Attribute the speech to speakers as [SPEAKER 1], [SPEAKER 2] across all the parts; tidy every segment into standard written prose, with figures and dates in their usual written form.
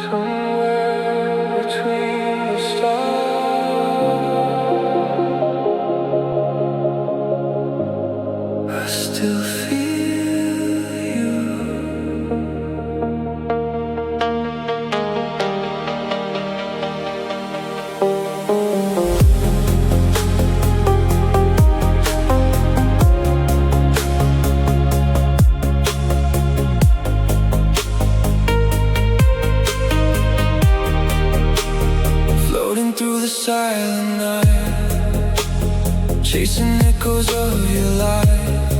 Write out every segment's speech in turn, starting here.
[SPEAKER 1] Somewhere between the stars, I still feel you. Through the silent night, chasing echoes of your light.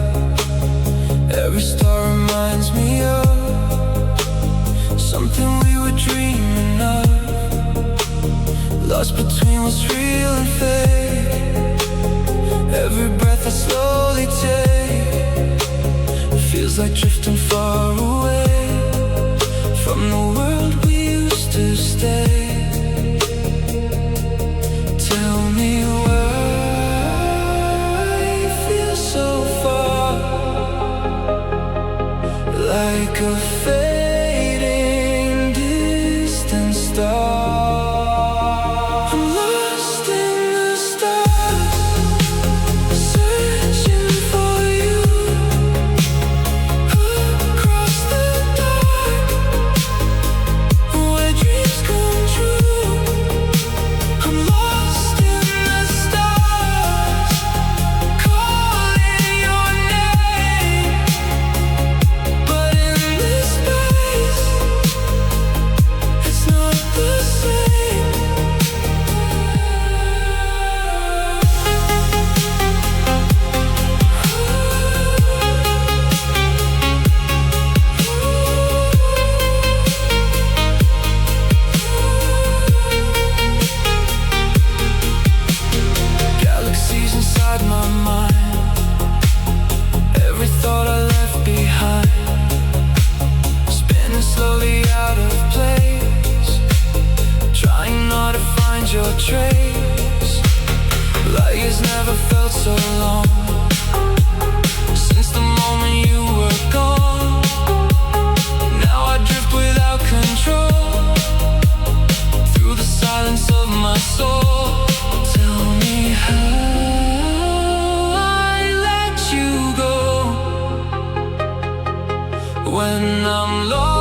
[SPEAKER 1] Every star reminds me of something we were dreaming of, lost between what's real and fake. Every breath I slowly take feels like drifting far away from the world we used to stay. Tell me why you feel so far, like a fading distant star. I'm lost in the stars, searching for you across the dark, where dreams come true. I'm lost in the stars, calling your name, but in this space, it's not the same. Galaxies inside my mind, every thought I left behind, spinning slowly out of place, trying not to find your trace. Like it's never felt so long since the moment you were gone. Now I drift without control through the silence of my soul. Tell me how I let you go when I'm lost.